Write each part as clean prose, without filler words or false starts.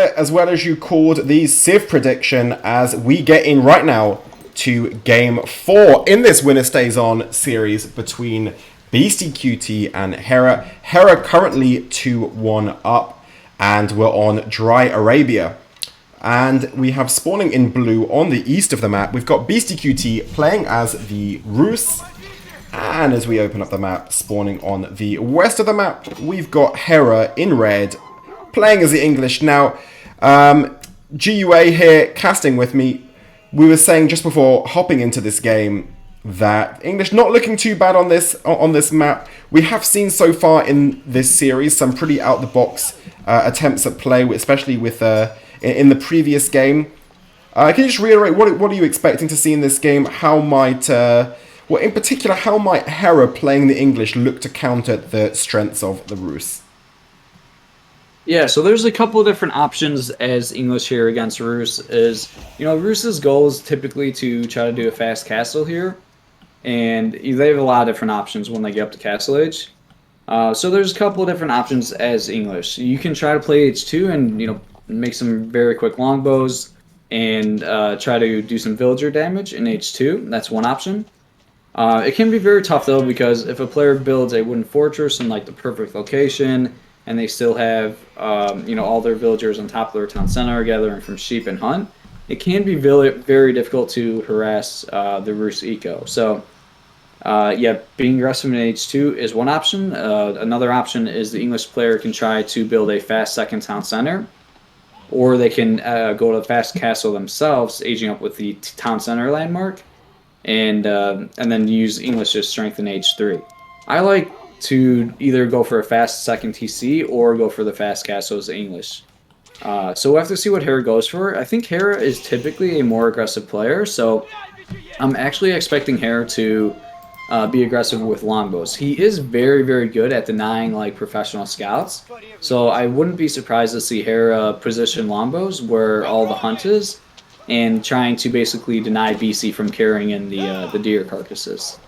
as well as you called the Civ prediction, as we get in right now to Game 4 in this Winner Stays On series between Beastyqt and Hera. Hera currently 2-1 up, and we're on Dry Arabia. And we have spawning in blue on the east of the map. We've got Beastyqt playing as the Rus. And as we open up the map, spawning on the west of the map, we've got Hera in red, playing as the English. Now, GUA here, casting with me. We were saying just before hopping into this game that English not looking too bad on this map. We have seen so far in this series some pretty out-the-box attempts at play, especially with in the previous game. Can you just reiterate, what are you expecting to see in this game? How might... well, in particular, how might Hera playing the English look to counter the strengths of the Rus? Yeah, so there's a couple of different options as English here against Rus. Rus's goal is typically to try to do a fast castle here, and they have a lot of different options when they get up to castle age. So there's a couple of different options as English. You can try to play H2 and make some very quick longbows and try to do some villager damage in H2. That's one option. It can be very tough though, because if a player builds a wooden fortress in like the perfect location, and they still have all their villagers on top of their town center gathering from sheep and hunt, it can be very difficult to harass the Rus eco. So being aggressive in H2 is one option. Another option is the English player can try to build a fast second town center, or they can go to the fast castle themselves, aging up with the town center landmark, and then use English's strength in H3. I like to either go for a fast second TC or go for the fast castle as English. So we'll have to see what Hera goes for. I think Hera is typically a more aggressive player, so I'm actually expecting Hera to be aggressive with longbows. He is very, very good at denying like professional scouts, so I wouldn't be surprised to see Hera position longbows where all the hunt is, and trying to basically deny BC from carrying in the deer carcasses.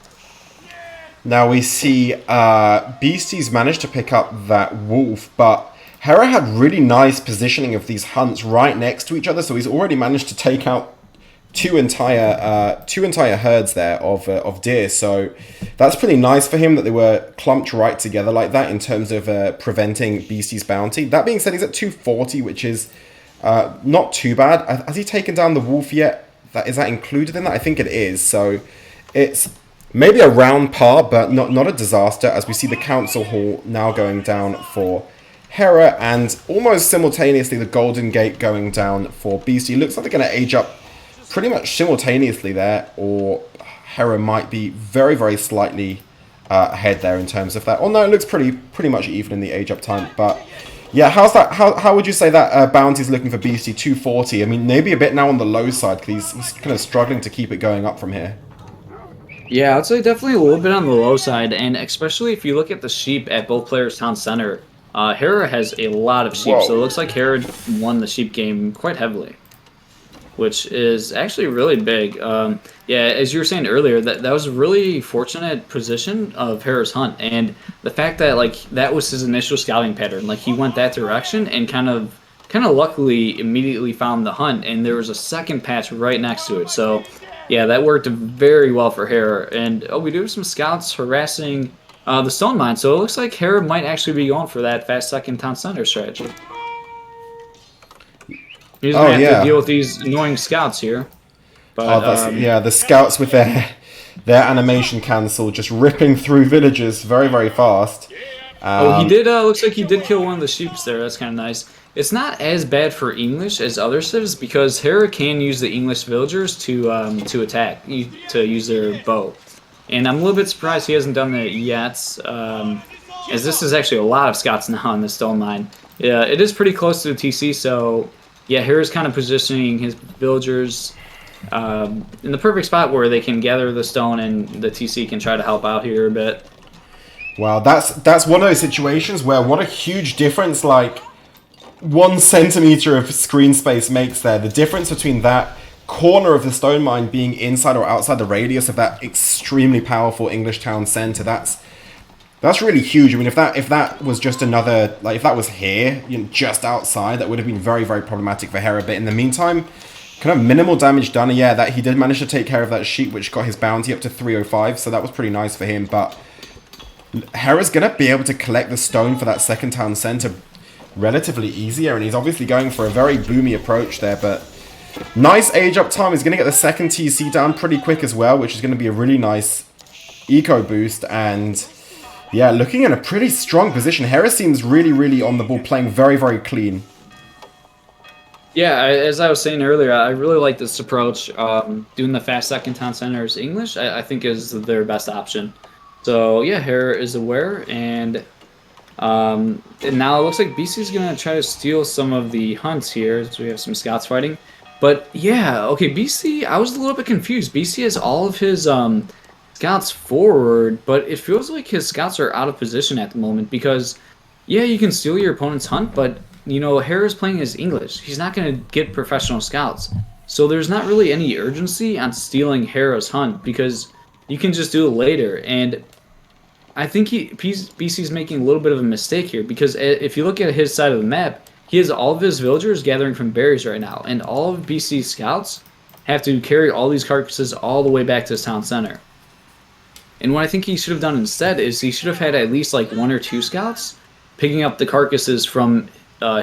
Now we see Beasties managed to pick up that wolf, but Hera had really nice positioning of these hunts right next to each other, so he's already managed to take out two entire herds there of deer. So that's pretty nice for him that they were clumped right together like that in terms of preventing Beastie's bounty. That being said, he's at 240, which is not too bad. Has he taken down the wolf yet? Is that included in that? I think it is. So it's maybe around par, but not a disaster, as we see the council hall now going down for Hera, and almost simultaneously the Golden Gate going down for Beastie. Looks like they're going to age up pretty much simultaneously there, or Hera might be very, very slightly ahead there in terms of that. Oh no, it looks pretty much even in the age up time. But yeah, how's that? How would you say that bounty's looking for Beastie? 240. I mean, maybe a bit now on the low side, because he's kind of struggling to keep it going up from here. Yeah, I'd say definitely a little bit on the low side, and especially if you look at the sheep at both players' town center, Hera has a lot of sheep, so it looks like Hera won the sheep game quite heavily, which is actually really big. Yeah, as you were saying earlier, that was a really fortunate position of Hera's hunt, and the fact that that was his initial scouting pattern, he went that direction and kind of luckily immediately found the hunt, and there was a second patch right next to it. So yeah, that worked very well for Hera. And we do have some scouts harassing the stone mine, so it looks like Hera might actually be going for that fast second town center strategy. He's going to have to deal with these annoying scouts here. But, the scouts with their animation cancel, just ripping through villages very, very fast. He did. Looks like he did kill one of the sheeps there. That's kind of nice. It's not as bad for English as other civs, because Hera can use the English villagers to attack, to use their bow. And I'm a little bit surprised he hasn't done that yet, as this is actually a lot of scouts now in the stone mine. Yeah, it is pretty close to the TC, so yeah, Hera's kind of positioning his villagers in the perfect spot where they can gather the stone, and the TC can try to help out here a bit. Wow, that's one of those situations where what a huge difference 1 centimeter of screen space makes there. The difference between that corner of the stone mine being inside or outside the radius of that extremely powerful English town center, that's That's really huge. I mean, if that was just another, like, if that was here, you know, just outside, that would have been very, very problematic for Hera. But in the meantime, kind of minimal damage done. Yeah, that he did manage to take care of that sheep, which got his bounty up to 305, so that was pretty nice for him. But Hera's going to be able to collect the stone for that second town center relatively easier, and he's obviously going for a very boomy approach there, but nice age up time. He's going to get the second TC down pretty quick as well, which is going to be a really nice eco boost, and yeah, looking in a pretty strong position. Hera seems really, really on the ball, playing very, very clean. Yeah, as I was saying earlier, I really like this approach. Doing the fast second town centers English, I think is their best option. So yeah, Hera is aware, and now it looks like BC's gonna try to steal some of the hunts here. So we have some scouts fighting, but yeah, okay, BC. I was a little bit confused. BC has all of his scouts forward, but it feels like his scouts are out of position at the moment because, yeah, you can steal your opponent's hunt, but, you know, Hera's playing as English. He's not going to get professional scouts. So there's not really any urgency on stealing Hera's hunt because you can just do it later. And I think BC's making a little bit of a mistake here because if you look at his side of the map, he has all of his villagers gathering from berries right now, and all of BC's scouts have to carry all these carcasses all the way back to his town center. And what I think he should have done instead is he should have had at least like 1 or 2 scouts picking up the carcasses from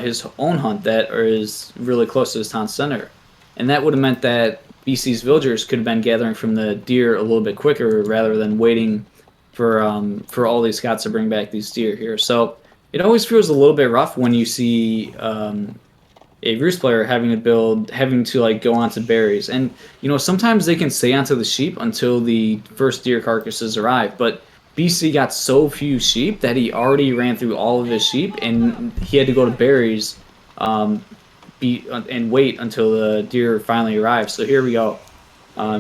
his own hunt that is really close to his town center. And that would have meant that BC's villagers could have been gathering from the deer a little bit quicker rather than waiting for all these scouts to bring back these deer here. So it always feels a little bit rough when you see a Roost player having to like go onto berries. And, you know, sometimes they can stay onto the sheep until the first deer carcasses arrive, but BC got so few sheep that he already ran through all of his sheep, and he had to go to berries and wait until the deer finally arrives. So here we go.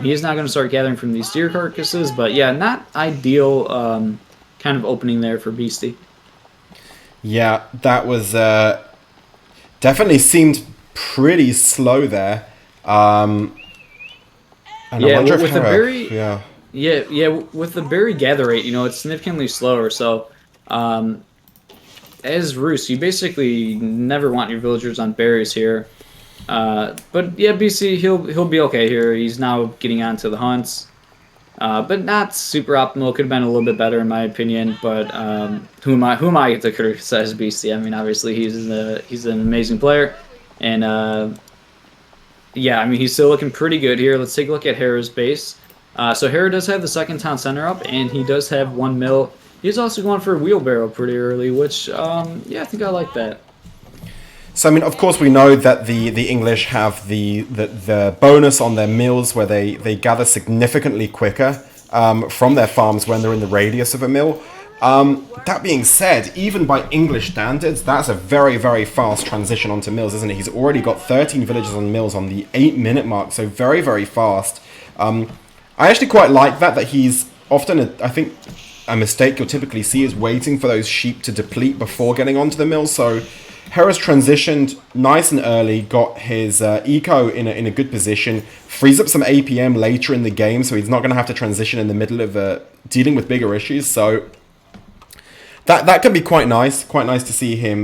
He is now going to start gathering from these deer carcasses, but yeah, not ideal kind of opening there for Beasty. Yeah, that was definitely seemed pretty slow there. And yeah, I wonder with if the Hera, berry, yeah. yeah, with the berry gather rate, you know, it's significantly slower. So, as Roost, you basically never want your villagers on berries here. But yeah, BC, he'll be okay here. He's now getting onto the hunts, but not super optimal. Could have been a little bit better in my opinion. But who am I to criticize BC? I mean, obviously he's an amazing player, and yeah, I mean he's still looking pretty good here. Let's take a look at Hera's base. So Hera does have the second town center up, and he does have 1 mill. He's also going for a wheelbarrow pretty early, which yeah, I think I like that. So I mean, of course, we know that the English have the bonus on their mills where they gather significantly quicker from their farms when they're in the radius of a mill. That being said, even by English standards, that's a very, very fast transition onto mills, isn't it? He's already got 13 villages on mills on the 8-minute mark, so very, very fast. I actually quite like that he's often, I think, a mistake you'll typically see is waiting for those sheep to deplete before getting onto the mill. So Hera's transitioned nice and early, got his eco in a good position, frees up some APM later in the game, so he's not going to have to transition in the middle of dealing with bigger issues. So that can be quite nice to see him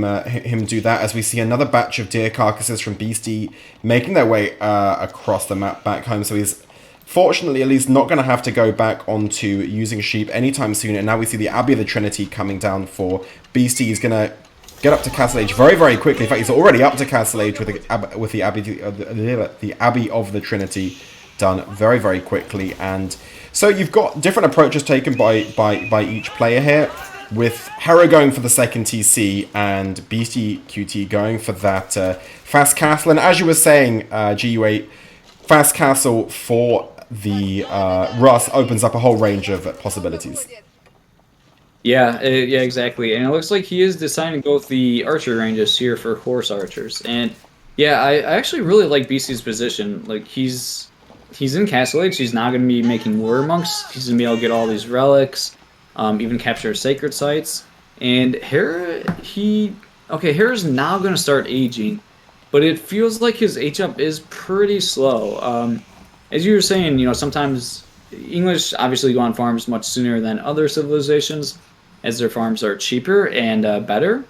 do that, as we see another batch of deer carcasses from Beasty making their way across the map back home. So he's fortunately at least not going to have to go back onto using sheep anytime soon. And now we see the Abbey of the Trinity coming down for Beasty. He's going to get up to Castle Age very, very quickly. In fact, he's already up to Castle Age with the Abbey of the Trinity done very, very quickly. And so you've got different approaches taken by each player here, with Hera going for the second TC and Beastyqt going for that fast castle. And as you were saying, GU8, fast castle for the Russ opens up a whole range of possibilities. Yeah, yeah, exactly. And it looks like he is deciding to go with the archer ranges here for horse archers. And yeah, I actually really like BC's position. Like he's in Castle Age. He's not going to be making warrior monks. He's going to be able to get all these relics, even capture sacred sites. And Hera's now going to start aging, but it feels like his age up is pretty slow. As you were saying, you know, sometimes English obviously go on farms much sooner than other civilizations. as their farms are cheaper and better.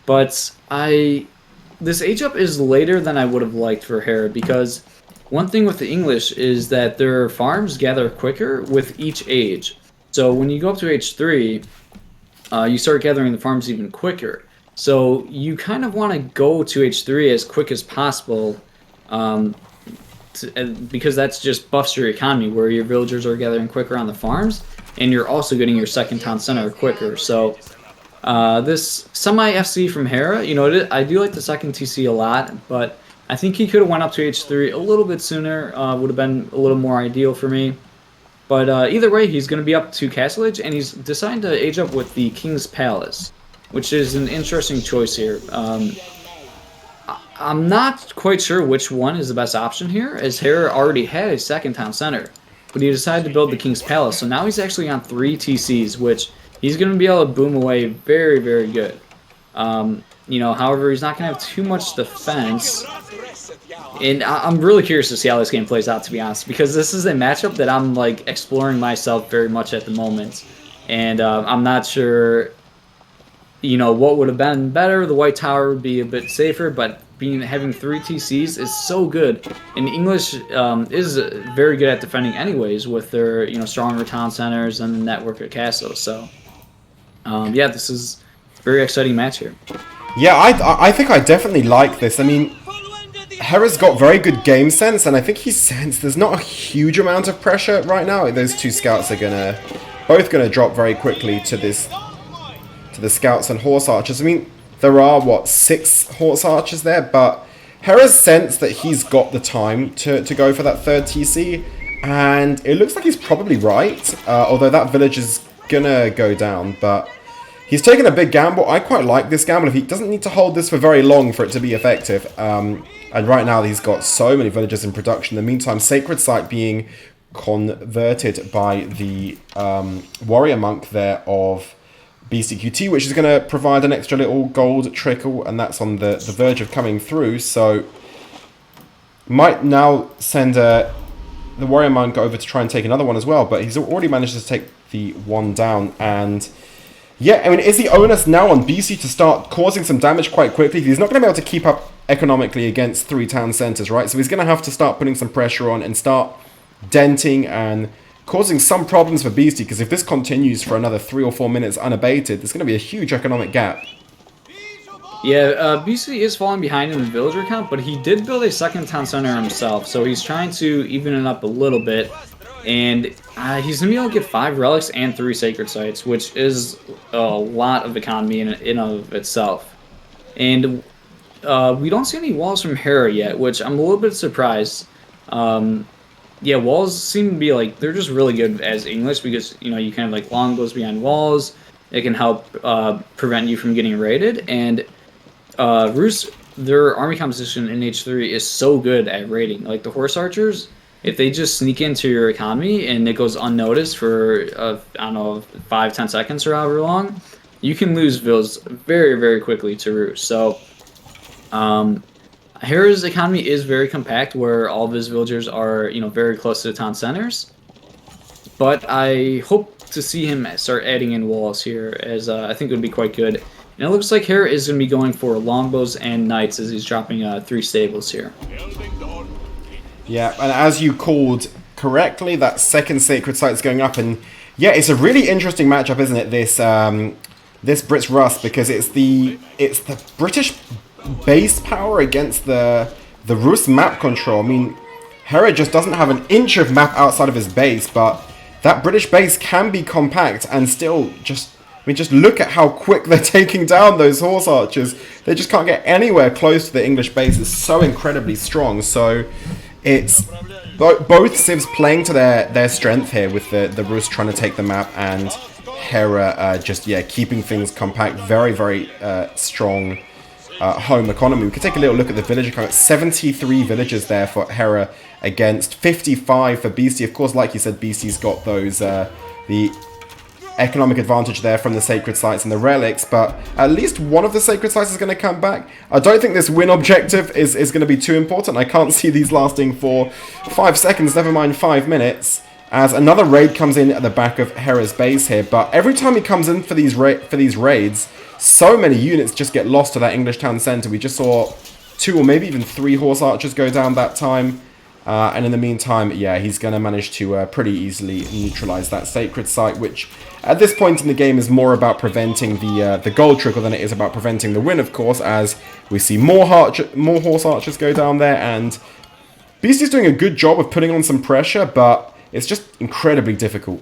But this age up is later than I would have liked for Hera, because one thing with the English is that their farms gather quicker with each age. So when you go up to age 3, you start gathering the farms even quicker. So you kind of want to go to age 3 as quick as possible, because that's just buffs your economy, where your villagers are gathering quicker on the farms, and you're also getting your second town center quicker. So this semi-FC from Hera, you know, I do like the second TC a lot, but I think he could have went up to age 3 a little bit sooner, would have been a little more ideal for me. But either way, he's going to be up to Castle Age, and he's decided to age up with the King's Palace, which is an interesting choice here. I'm not quite sure which one is the best option here, as Hera already had a second town center, but he decided to build the King's Palace, so now he's actually on 3 TCs, which he's going to be able to boom away very, very good. You know, however, he's not going to have too much defense. And I'm really curious to see how this game plays out, to be honest, because this is a matchup that I'm like exploring myself very much at the moment, and I'm not sure, you know, what would have been better. The White Tower would be a bit safer, but having 3 TCs is so good, and English is very good at defending anyways with their, you know, stronger town centers and the network of castles. So yeah, this is a very exciting match here. Yeah, I think I definitely like this. I mean, Hera's got very good game sense, and I think he sensed there's not a huge amount of pressure right now. Those 2 scouts are both gonna drop very quickly to the scouts and horse archers. I mean, there are, what, 6 horse archers there, but Hera's sensed that he's got the time to go for that 3rd TC, and it looks like he's probably right, although that village is gonna go down, but he's taken a big gamble. I quite like this gamble. If he doesn't need to hold this for very long for it to be effective, and right now he's got so many villagers in production. In the meantime, Sacred Site being converted by the warrior monk there of Beastyqt, which is going to provide an extra little gold trickle, and that's on the verge of coming through. So might now send the warrior monk over to try and take another one as well, but he's already managed to take the one down. And yeah, I mean, is the onus now on BC to start causing some damage quite quickly? He's not going to be able to keep up economically against 3 town centers, right? So he's going to have to start putting some pressure on and start denting and causing some problems for Beastie, because if this continues for another 3 or 4 minutes unabated, there's going to be a huge economic gap. Yeah, Beastie is falling behind in the villager count, but he did build a second town center himself, so he's trying to even it up a little bit, and he's going to be able to get 5 relics and 3 sacred sites, which is a lot of economy in and of itself. And we don't see any walls from Hera yet, which I'm a little bit surprised. Yeah, walls seem to be like, they're just really good as English, because, you know, you kind of like longbows behind walls. It can help prevent you from getting raided. And Rus, their army composition in H3 is so good at raiding. Like the horse archers, if they just sneak into your economy and it goes unnoticed for, I don't know, 5-10 seconds or however long, you can lose vills very, very quickly to Rus. So Hera's economy is very compact, where all of his villagers are, you know, very close to the town centers. But I hope to see him start adding in walls here, as I think it would be quite good. And it looks like Hera is going to be going for longbows and knights, as he's dropping 3 stables here. Yeah, and as you called correctly, that second sacred site is going up, and yeah, it's a really interesting matchup, isn't it? This this Brits Rust, because it's the British base power against the Rus map control. I mean, Hera just doesn't have an inch of map outside of his base, but that British base can be compact and still just, I mean, just look at how quick they're taking down those horse archers. They just can't get anywhere close to the English base. It's so incredibly strong. So it's both civs playing to their strength here, with the Rus trying to take the map, and Hera just, yeah, keeping things compact. Very, very strong home economy. We could take a little look at the villager count. 73 villagers there for Hera against 55 for Beastie. Of course, like you said, Beastie's got those the economic advantage there from the sacred sites and the relics, but at least one of the sacred sites is going to come back. I don't think this win objective is going to be too important. I can't see these lasting for 5 seconds, never mind 5 minutes. as another raid comes in at the back of Hera's base here. But every time he comes in for these raids, so many units just get lost to that English town center. We just saw 2 or maybe even 3 horse archers go down that time. And in the meantime, yeah, he's going to manage to pretty easily neutralize that sacred site, which at this point in the game is more about preventing the gold trickle than it is about preventing the win, of course, as we see more horse archers go down there. And Beasty's doing a good job of putting on some pressure, but it's just incredibly difficult.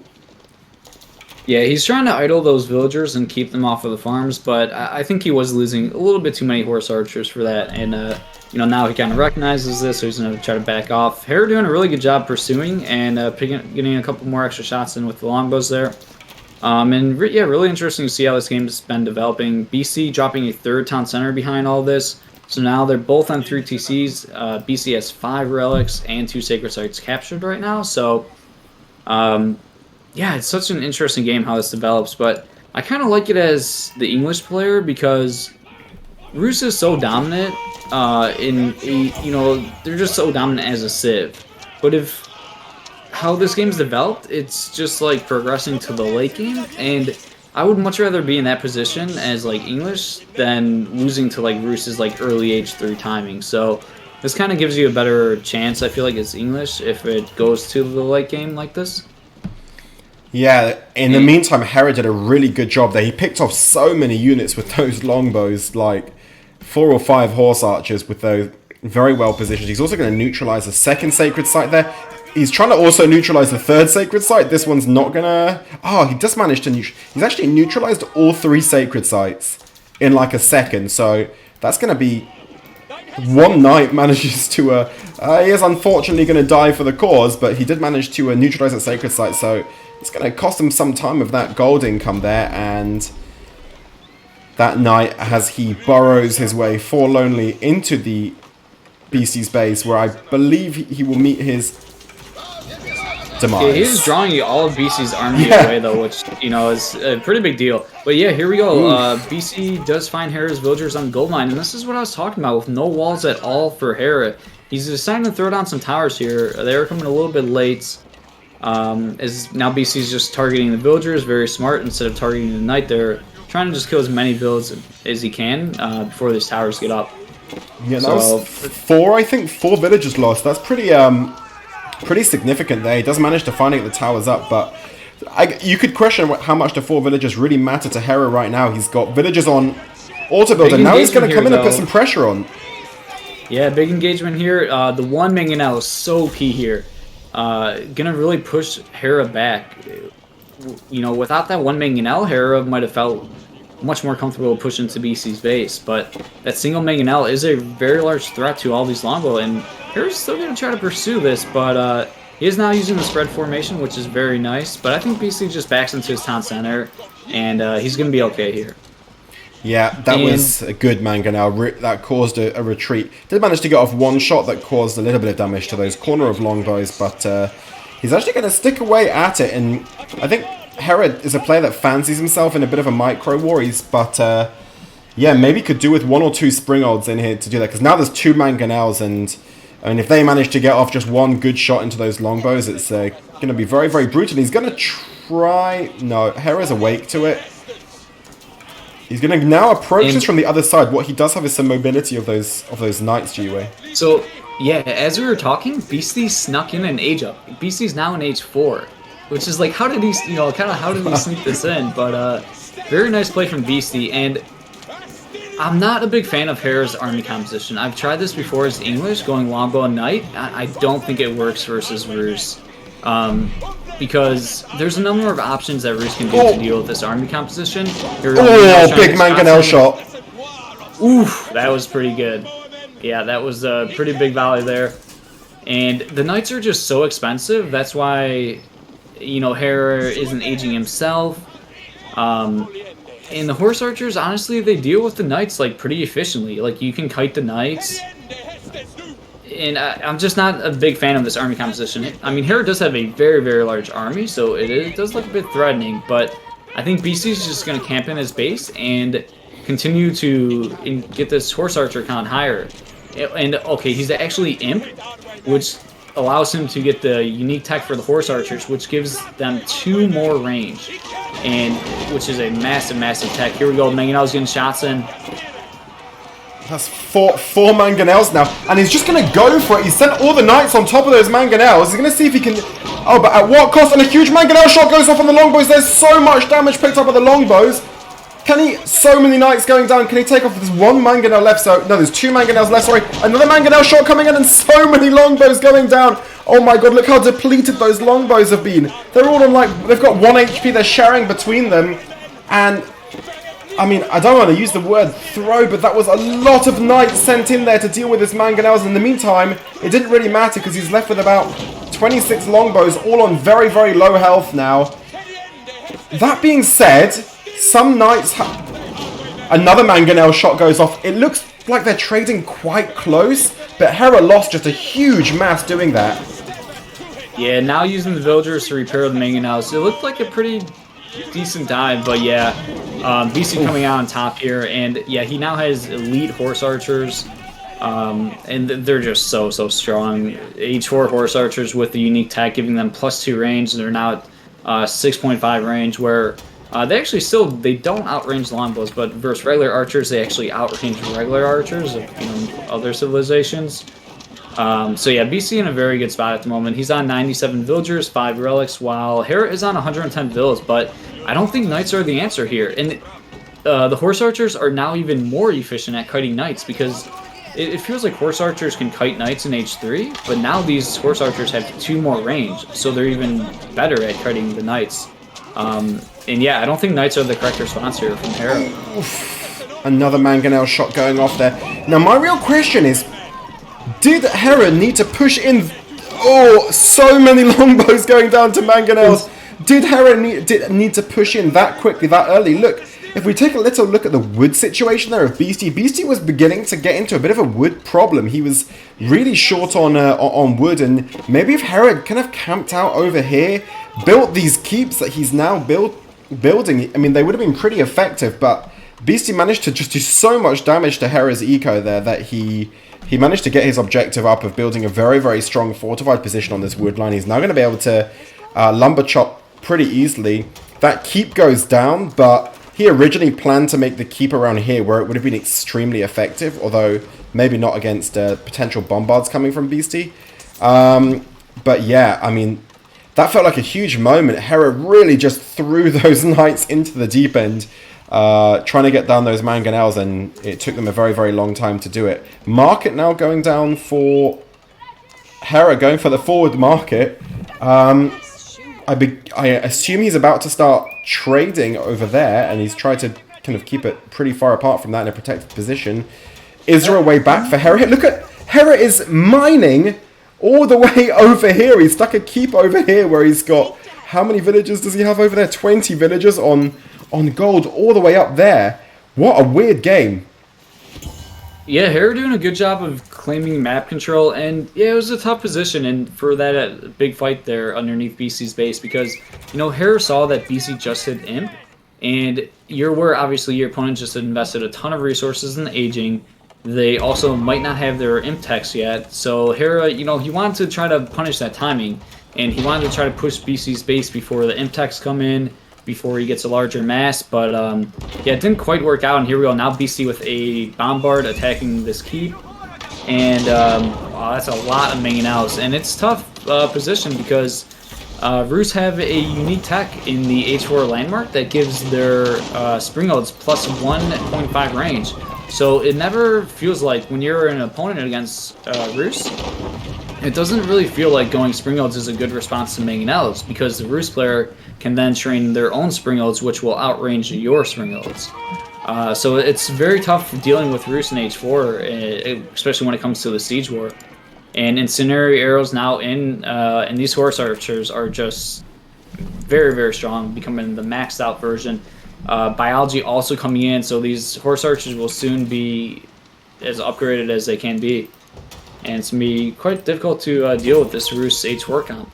Yeah, he's trying to idle those villagers and keep them off of the farms, but I think he was losing a little bit too many horse archers for that. And, you know, now he kind of recognizes this, so he's going to try to back off. Hera doing a really good job pursuing and getting a couple more extra shots in with the longbows there. Yeah, really interesting to see how this game has been developing. BC dropping a 3rd town center behind all this. So now they're both on 3 TCs. BC has 5 relics and 2 sacred sites captured right now. So, yeah, it's such an interesting game how this develops. But I kind of like it as the English player because Rus is so dominant. You know, they're just so dominant as a civ. But how this game's developed, it's just like progressing to the late game, and I would much rather be in that position as like English than losing to like Rus's like early age 3 timing. So this kind of gives you a better chance, I feel like, it's English if it goes to the late game like this. Yeah, in the meantime, Hera did a really good job there. He picked off so many units with those longbows, like 4 or 5 horse archers with those very well positioned. He's also going to neutralize the 2nd sacred site there. He's trying to also neutralize the 3rd sacred site. This one's not going to... Oh, he just managed to... He's actually neutralized all 3 sacred sites in like a second. So that's going to be... One knight manages to... he is unfortunately going to die for the cause, but he did manage to neutralize that sacred site. So it's going to cost him some time of that gold income there. And that knight, as he burrows his way forlornly into the Beastie's base, where I believe he will meet his... demise. Yeah, he's drawing all of BC's army away, though, which, you know, is a pretty big deal. But yeah, here we go. BC does find Hera's villagers on the gold mine, and this is what I was talking about, with no walls at all for Hera. He's deciding to throw down some towers here. They're coming a little bit late, as now BC's just targeting the villagers, very smart. Instead of targeting the knight, they're trying to just kill as many builds as he can before these towers get up. Yeah, that was 4, I think, 4 villagers lost. That's pretty significant there. He does manage to finally get the towers up, but you could question how much the 4 villagers really matter to Hera right now. He's got villagers on auto build, and now he's going to come in and put some pressure on. Yeah, big engagement here. The 1 mangonel is so key here. Gonna really push Hera back. You know, without that 1 mangonel, Hera might have felt much more comfortable pushing to BC's base, but that single mangonel is a very large threat to all these longbow, and Hera's still going to try to pursue this, but he is now using the spread formation, which is very nice, but I think BC just backs into his town center, and he's going to be okay here. Yeah, that was a good mangonel. That caused a retreat. Did manage to get off 1 shot that caused a little bit of damage to those corner of longbows, but he's actually going to stick away at it, and I think Hera is a player that fancies himself in a bit of a micro war, but yeah, maybe could do with 1 or 2 spring odds in here to do that, because now there's 2 mangonels, and I mean, if they manage to get off just 1 good shot into those longbows, it's going to be very, very brutal. He's going to try... No, Hera's awake to it. He's going to now approach this from the other side. What he does have is some mobility of those knights, GiveUA. So, yeah, as we were talking, Beasty snuck in an age up. Beasty's now in age 4. Which is like, how did he, you know, how did he sneak this in? But very nice play from Beasty, and I'm not a big fan of Hera's army composition. I've tried this before as English, going longbow and knight. I don't think it works versus Rus. Because there's a number of options that Rus can do to deal with this army composition. Big mangonel shot. Oof, that was pretty good. Yeah, that was a pretty big volley there. And the knights are just so expensive, that's why... You know, Hera isn't aging himself. And the horse archers, honestly, they deal with the knights like pretty efficiently. Like, you can kite the knights. And I'm just not a big fan of this army composition. I mean, Hera does have a very, very large army, so it does look a bit threatening. But I think BC's just going to camp in his base and continue to get this horse archer count higher. And, okay, he's actually Imp, which... allows him to get the unique tech for the horse archers, which gives them 2 more range, and which is a massive, massive tech. Here we go, Mangonel's getting shots in. That's four mangonels now, and he's just gonna go for it. He sent all the knights on top of those mangonels. He's gonna see if he can. Oh, but at what cost? And a huge mangonel shot goes off on the longbows. There's so much damage picked up by the longbows. Can he? So many knights going down. Can he take off? There's 1 mangonel left. So no, there's 2 mangonels left. Sorry, another mangonel shot coming in, and so many longbows going down. Oh my god! Look how depleted those longbows have been. They're all on they've got 1 HP. They're sharing between them, and. I mean, I don't want to use the word throw, but that was a lot of knights sent in there to deal with this mangonels. In the meantime, it didn't really matter because he's left with about 26 longbows, all on very, very low health now. That being said, some knights another mangonel shot goes off. It looks like they're trading quite close, but Hera lost just a huge mass doing that. Yeah, now using the villagers to repair the mangonels. It looked like a pretty decent dive, but yeah, Beastyqt coming out on top here, and yeah, he now has elite horse archers, and they're just so strong. H4 horse archers with the unique tech, giving them +2 range, and they're now at 6.5 range, where they actually they don't outrange the longbows, but versus regular archers, they actually outrange regular archers of other civilizations. So yeah, Beastyqt in a very good spot at the moment. He's on 97 villagers, 5 relics, while Hera is on 110 villas, but I don't think knights are the answer here. And the horse archers are now even more efficient at kiting knights, because it feels like horse archers can kite knights in H3, but now these horse archers have 2 more range, so they're even better at kiting the knights. And yeah, I don't think knights are the correct response here from Hera. Another mangonel shot going off there. Now my real question is, did Hera need to push in? Oh, so many longbows going down to mangonels. Did Hera need to push in that quickly, that early? Look, if we take a little look at the wood situation there of Beastyqt, Beastyqt was beginning to get into a bit of a wood problem. He was really short on wood, and maybe if Hera kind of camped out over here, built these keeps that he's now building, I mean, they would have been pretty effective, but Beastyqt managed to just do so much damage to Hera's eco there that he managed to get his objective up of building a very, very strong fortified position on this wood line. He's now going to be able to lumber chop pretty easily. That keep goes down, but he originally planned to make the keep around here where it would have been extremely effective, although maybe not against potential bombards coming from Beastyqt. But yeah, I mean, that felt like a huge moment. Hera really just threw those knights into the deep end, trying to get down those mangonels, and it took them a very, very long time to do it. Market now going down for Hera, going for the forward market. I assume he's about to start trading over there, and he's tried to kind of keep it pretty far apart from that in a protected position. Is there a way back for Hera? Look at Hera is mining all the way over here. He's stuck a keep over here where he's got, how many villagers does he have over there? 20 villagers on gold all the way up there. What a weird game. Yeah, Hera doing a good job of claiming map control, and yeah, it was a tough position, and for that big fight there underneath Beastyqt's base, because Hera saw that Beastyqt just hit Imp, and you're aware obviously your opponent just invested a ton of resources in the aging. They also might not have their Imp techs yet, so Hera, he wanted to try to punish that timing, and he wanted to try to push Beastyqt's base before the Imp techs come in, before he gets a larger mass, but yeah, it didn't quite work out, and here we go, now Beastyqt with a bombard attacking this keep, and wow, that's a lot of mangonels, and it's tough position because Rus have a unique tech in the H4 landmark that gives their springolds plus 1.5 range, so it never feels like when you're an opponent against Rus, it doesn't really feel like going springolds is a good response to mangonels, because the Rus player can then train their own springolds, which will outrange your springolds. So it's very tough dealing with Rus in H4, especially when it comes to the Siege War. And incendiary arrows now and these horse archers are just very, very strong, becoming the maxed out version. Biology also coming in, so these horse archers will soon be as upgraded as they can be. And it's going to be quite difficult to deal with this Rus H4 comp.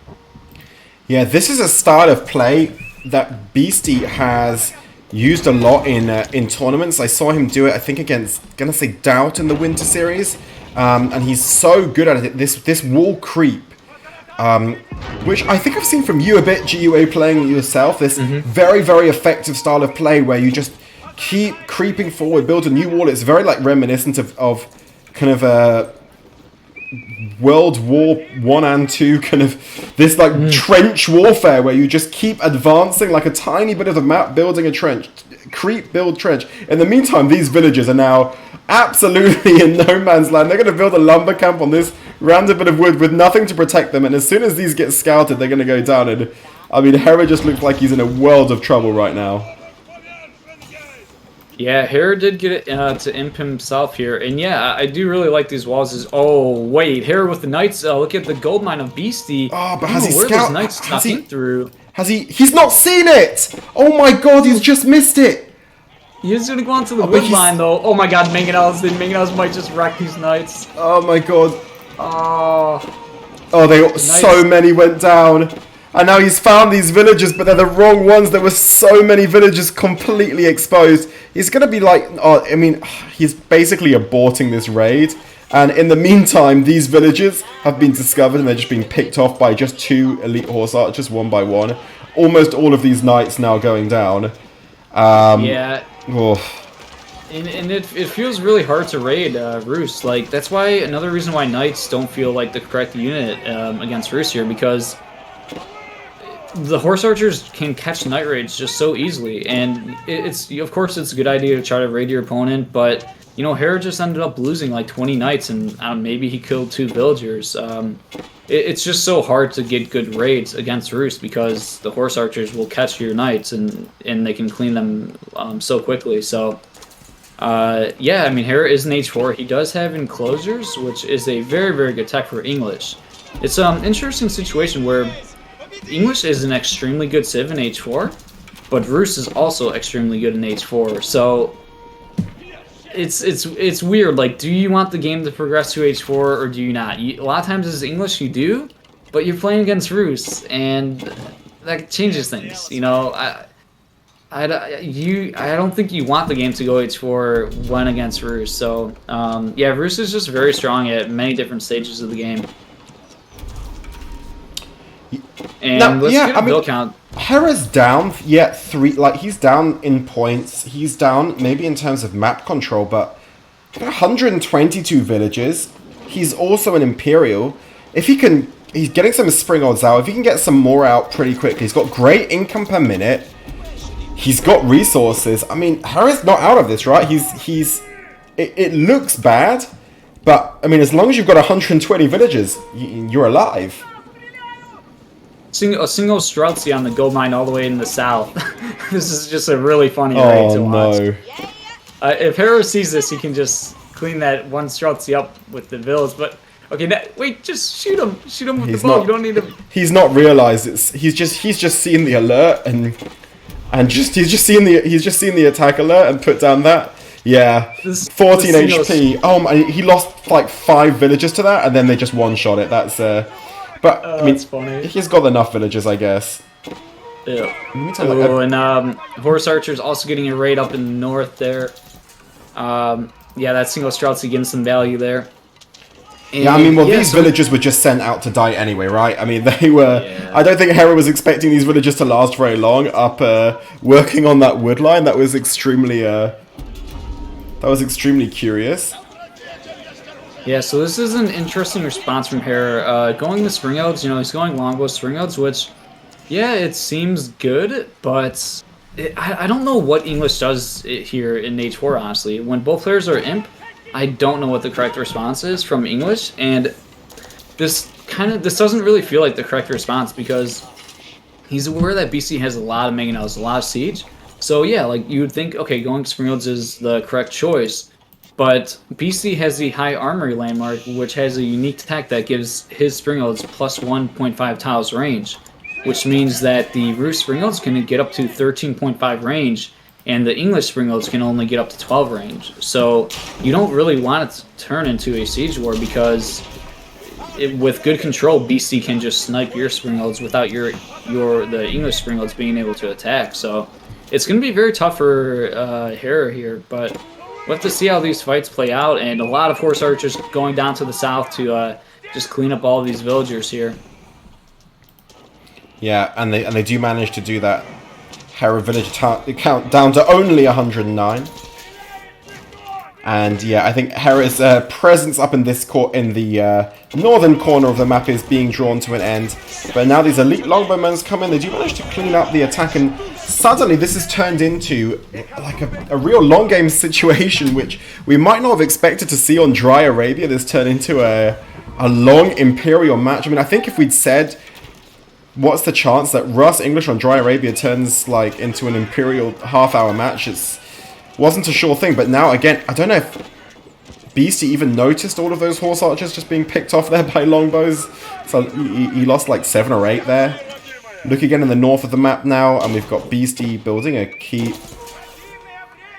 Yeah, this is a style of play that Beastyqt has used a lot in tournaments. I saw him do it, I think, against, gonna say, Doubt in the Winter Series, and he's so good at it. This wall creep which I think I've seen from you a bit, GUA, playing yourself. This very, very effective style of play where you just keep creeping forward, build a new wall. It's very like reminiscent of kind of a World War One and Two, kind of this like trench warfare where you just keep advancing like a tiny bit of the map, building a trench, creep, build trench. In the meantime, these villagers are now absolutely in no man's land. They're going to build a lumber camp on this random bit of wood with nothing to protect them, and as soon as these get scouted, they're going to go down. And I mean, Hera just looks like he's in a world of trouble right now. Yeah, Hera did get it to imp himself here, and yeah, I do really like these walls. Oh wait, Hera with the knights. Look at the gold mine of Beasty. Oh, but has he where scouted? those knights snuck through? Has he? He's not seen it. Oh my god, he's just missed it. He's gonna go onto the wood line though. Oh my god, Mangonels might just wreck these knights. Oh my god. Oh, so many went down. And now he's found these villagers, but they're the wrong ones. There were so many villagers completely exposed. He's going to be like... I mean, he's basically aborting this raid. And in the meantime, these villagers have been discovered and they're just being picked off by just 2 elite horse archers, one by one. Almost all of these knights now going down. Yeah. Oh. And it feels really hard to raid Rus. Like, that's why another reason why knights don't feel like the correct unit against Rus here, because the horse archers can catch knight raids just so easily, and it's of course it's a good idea to try to raid your opponent, but you know, Hera just ended up losing like 20 knights, and maybe he killed 2 villagers. It's just so hard to get good raids against Rus because the horse archers will catch your knights and they can clean them so quickly. So yeah, I mean, Hera is an H4. He does have enclosures, which is a very, very good tech for English. It's an interesting situation where English is an extremely good civ in H4, but Rus is also extremely good in H4. So it's weird. Like, do you want the game to progress to H4 or do you not? A lot of times as English you do, but you're playing against Rus, and that changes things. You know, I don't think you want the game to go H4 when against Rus. So yeah, Rus is just very strong at many different stages of the game. And now, let's yeah, get a build count. Hera's down, yeah, 3, like, he's down in points, he's down maybe in terms of map control, but 122 villages, he's also an Imperial. If he can, he's getting some spring odds out, if he can get some more out pretty quickly, he's got great income per minute, he's got resources. I mean, Hera's not out of this, right? It looks bad, but, I mean, as long as you've got 120 villages, you're alive. A single Streltsy on the gold mine all the way in the south. This is just a really funny raid to watch. No. If Hera sees this, he can just clean that one Streltsy up with the villas. But okay, wait, just shoot him! Shoot him with the bow. You don't need him. He's not realized it's. He's just seen the alert and he's just seen the attack alert and put down that. Yeah, 14 HP. Oh my! He lost like 5 villagers to that, and then they just one-shot it. That's But I mean, funny. He's got enough villagers, I guess. Yeah. Oh, and horse archers also getting a raid up in the north there. Yeah, that single Streltsy getting some value there. And, yeah, I mean, well, these villagers were just sent out to die anyway, right? I mean, they were... Yeah. I don't think Hera was expecting these villagers to last very long up working on that wood line. That was extremely curious. Yeah, so this is an interesting response from Hera. Going the Spring Elves, you know, he's going longbow Spring Elves, which, yeah, it seems good, but I don't know what English does here in H4, honestly. When both players are Imp, I don't know what the correct response is from English, and this doesn't really feel like the correct response because he's aware that BC has a lot of Mangonels, a lot of siege. So yeah, like you would think, okay, going Spring Elves is the correct choice. But BC has the high armory landmark, which has a unique tech that gives his Spring Elves plus 1.5 tiles range, which means that the Rus Spring Elves can get up to 13.5 range, and the English Spring Elves can only get up to 12 range. So you don't really want it to turn into a siege war because with good control, BC can just snipe your Spring Elves without the English Spring Elves being able to attack. So it's going to be very tough for Hera here, but we'll have to see how these fights play out, and a lot of horse archers going down to the south to just clean up all these villagers here. Yeah, and they do manage to do that. Hera village count down to only 109. And yeah, I think Hera's presence up in this in the northern corner of the map is being drawn to an end. But now these elite longbowmen come in, they do manage to clean up the attack, and suddenly this has turned into like a real long game situation, which we might not have expected to see on Dry Arabia. This turned into a long Imperial match. I mean, I think if we'd said, what's the chance that Russ English on Dry Arabia turns like into an Imperial half-hour match, wasn't a sure thing. But now, again, I don't know if Beasty even noticed all of those horse archers just being picked off there by longbows. So he lost like 7 or 8 there. Look again in the north of the map now, and we've got Beasty building a keep.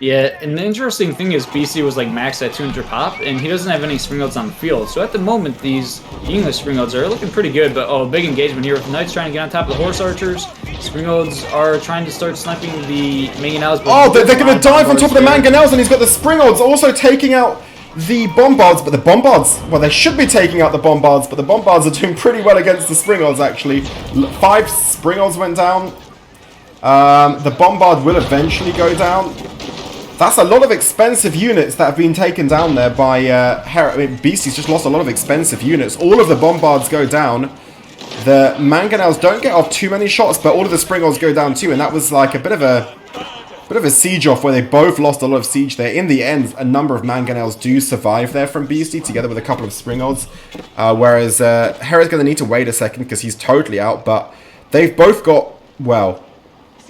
Yeah, and the interesting thing is Beasty was like maxed at 200 pop, and he doesn't have any springloads on the field. So at the moment, these English springloads are looking pretty good, but oh, big engagement here with Knights trying to get on top of the horse archers. Springloads are trying to start sniping the mangonels. Oh, they're going to dive on top of the mangonels, and he's got the springloads also taking out the bombards, but the bombards, well, they should be taking out the bombards, but the bombards are doing pretty well against the springloads, actually. 5 springloads went down. The bombard will eventually go down. That's a lot of expensive units that have been taken down there by Hera. I mean, Beasty's just lost a lot of expensive units. All of the bombards go down. The mangonels don't get off too many shots, but all of the springles go down too, and that was like a bit of a siege off where they both lost a lot of siege there. In the end, a number of mangonels do survive there from Beasty, together with a couple of springles. Whereas Hera's going to need to wait a second because he's totally out, but they've both got, well,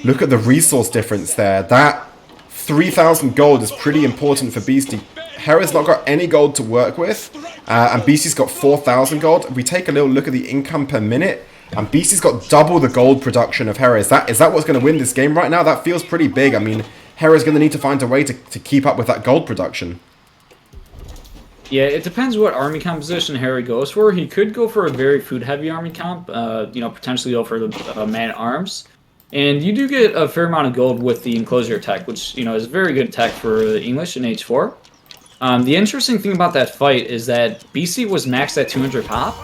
look at the resource difference there. That 3,000 gold is pretty important for Beasty. Hera's not got any gold to work with, and Beasty's got 4,000 gold. If we take a little look at the income per minute, and Beasty's got double the gold production of Hera. Is that what's going to win this game right now? That feels pretty big. I mean, Hera's going to need to find a way to keep up with that gold production. Yeah, it depends what army composition Hera goes for. He could go for a very food-heavy army comp, you know, potentially go for the man-at-arms. And you do get a fair amount of gold with the enclosure tech, which, you know, is very good tech for the English in H4. The interesting thing about that fight is that BC was maxed at 200 pop,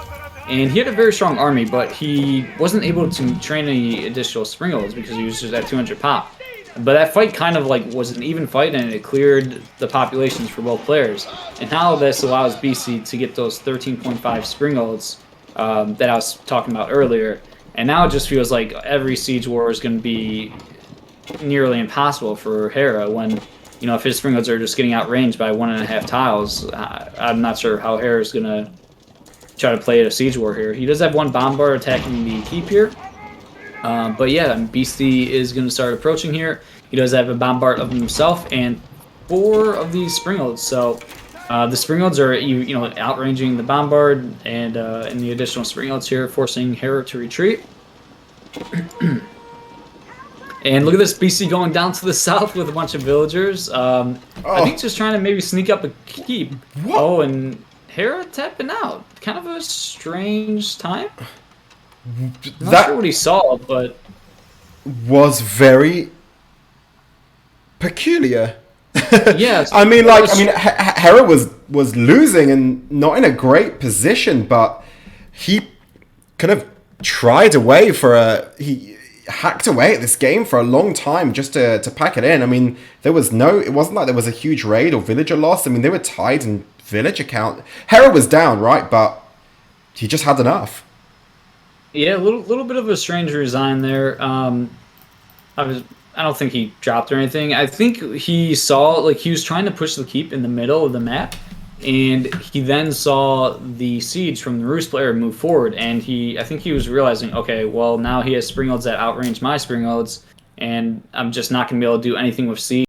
and he had a very strong army, but he wasn't able to train any additional springles because he was just at 200 pop. But that fight kind of like was an even fight, and it cleared the populations for both players. And now this allows BC to get those 13.5 springles that I was talking about earlier. And now it just feels like every siege war is going to be nearly impossible for Hera when, you know, if his springloads are just getting outranged by 1.5 tiles. I'm not sure how Hera is going to try to play a siege war here. He does have 1 bombard attacking the keep here. But yeah, Beasty is going to start approaching here. He does have a bombard of himself and 4 of these springloads. So the springloads are, you know, outranging the bombard and the additional springloads here, forcing Hera to retreat. And look at this, BC going down to the south with a bunch of villagers. I think just trying to maybe sneak up a keep. What? Oh, and Hera tapping out. Kind of a strange time. Not sure what he saw, but was very peculiar. Yes. I mean, Hera was losing and not in a great position, but he kind of tried away he hacked away at this game for a long time just to pack it in. I mean, it wasn't like there was a huge raid or villager loss. I mean, they were tied in villager count. Hera was down, right? But he just had enough. Yeah, a little bit of a strange resign there. I don't think he dropped or anything. I think he saw, like, he was trying to push the keep in the middle of the map, and he then saw the siege from the Roost player move forward, and I think he was realizing, okay, well, now he has springloads that outrange my springloads, and I'm just not going to be able to do anything with siege.